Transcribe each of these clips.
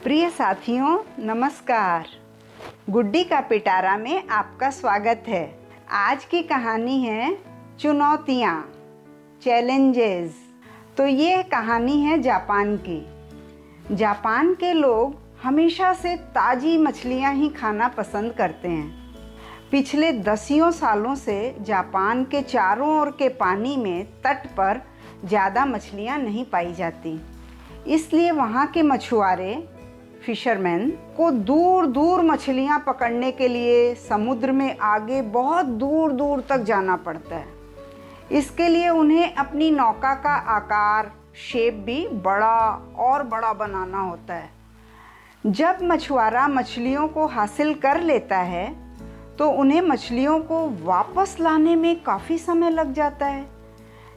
प्रिय साथियों, नमस्कार। गुड्डी का पिटारा में आपका स्वागत है। आज की कहानी है चुनौतियाँ, चैलेंजेस। तो ये कहानी है जापान की। जापान के लोग हमेशा से ताज़ी मछलियाँ ही खाना पसंद करते हैं। पिछले दसियों सालों से जापान के चारों ओर के पानी में तट पर ज़्यादा मछलियाँ नहीं पाई जाती, इसलिए वहाँ के मछुआरे फिशरमैन को दूर दूर मछलियाँ पकड़ने के लिए समुद्र में आगे बहुत दूर दूर तक जाना पड़ता है। इसके लिए उन्हें अपनी नौका का आकार, शेप भी बड़ा और बड़ा बनाना होता है। जब मछुआरा मछलियों को हासिल कर लेता है तो उन्हें मछलियों को वापस लाने में काफ़ी समय लग जाता है।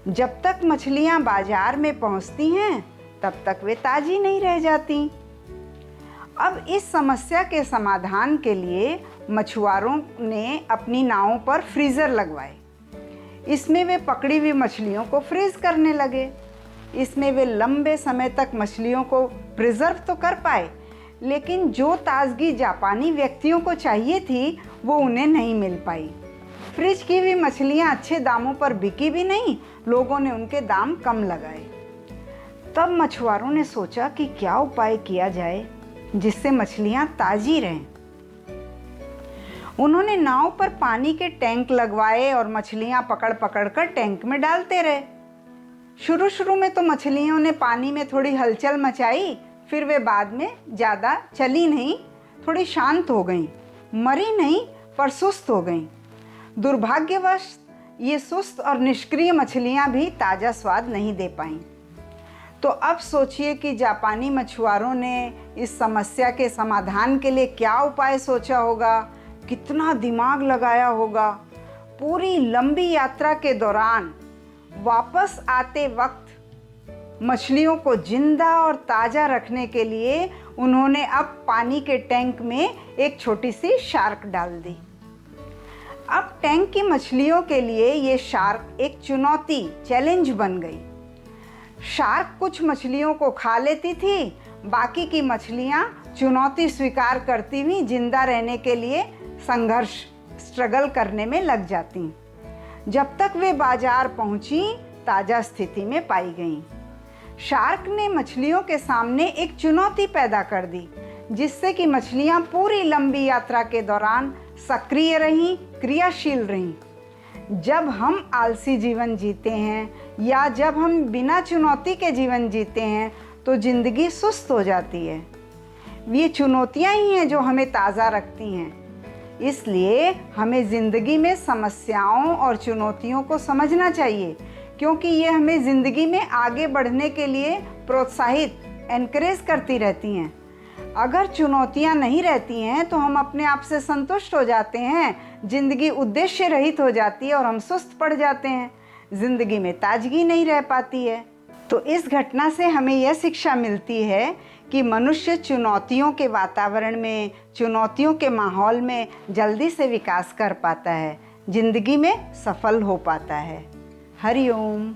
जब तक मछलियाँ बाजार में पहुँचती हैं तब तक वे ताज़ी नहीं रह जाती। अब इस समस्या के समाधान के लिए मछुआरों ने अपनी नावों पर फ्रीज़र लगवाए। इसमें वे पकड़ी हुई मछलियों को फ्रीज करने लगे। इसमें वे लंबे समय तक मछलियों को प्रिजर्व तो कर पाए, लेकिन जो ताजगी जापानी व्यक्तियों को चाहिए थी वो उन्हें नहीं मिल पाई। फ्रिज की हुई मछलियाँ अच्छे दामों पर बिकी भी नहीं, लोगों ने उनके दाम कम लगाए। तब मछुआरों ने सोचा कि क्या उपाय किया जाए जिससे मछलियाँ ताज़ी रहें। उन्होंने नाव पर पानी के टैंक लगवाए और मछलियाँ पकड़ पकड़ कर टैंक में डालते रहे। शुरू में तो मछलियों ने पानी में थोड़ी हलचल मचाई, फिर वे बाद में ज़्यादा चली नहीं, थोड़ी शांत हो गईं। मरी नहीं पर सुस्त हो गईं। दुर्भाग्यवश ये सुस्त और निष्क्रिय मछलियाँ भी ताज़ा स्वाद नहीं दे पाईं। तो अब सोचिए कि जापानी मछुआरों ने इस समस्या के समाधान के लिए क्या उपाय सोचा होगा, कितना दिमाग लगाया होगा। पूरी लंबी यात्रा के दौरान वापस आते वक्त मछलियों को जिंदा और ताज़ा रखने के लिए उन्होंने अब पानी के टैंक में एक छोटी सी शार्क डाल दी। अब टैंक की मछलियों के लिए ये शार्क एक चुनौती, चैलेंज बन गई। शार्क कुछ मछलियों को खा लेती थी, बाकी की मछलियाँ चुनौती स्वीकार करती हुई जिंदा रहने के लिए स्ट्रगल करने में लग जाती। जब तक वे बाजार पहुँची ताज़ा स्थिति में पाई गईं। शार्क ने मछलियों के सामने एक चुनौती पैदा कर दी, जिससे कि मछलियाँ पूरी लंबी यात्रा के दौरान सक्रिय रहीं, क्रियाशील रहीं। जब हम आलसी जीवन जीते हैं या जब हम बिना चुनौती के जीवन जीते हैं तो ज़िंदगी सुस्त हो जाती है। ये चुनौतियाँ ही हैं जो हमें ताज़ा रखती हैं। इसलिए हमें ज़िंदगी में समस्याओं और चुनौतियों को समझना चाहिए, क्योंकि ये हमें ज़िंदगी में आगे बढ़ने के लिए प्रोत्साहित, एनकरेज करती रहती हैं। अगर चुनौतियाँ नहीं रहती हैं तो हम अपने आप से संतुष्ट हो जाते हैं, ज़िंदगी उद्देश्य रहित हो जाती है और हम सुस्त पड़ जाते हैं, ज़िंदगी में ताजगी नहीं रह पाती है। तो इस घटना से हमें यह शिक्षा मिलती है कि मनुष्य चुनौतियों के वातावरण में, चुनौतियों के माहौल में जल्दी से विकास कर पाता है, ज़िंदगी में सफल हो पाता है। हरि ओम।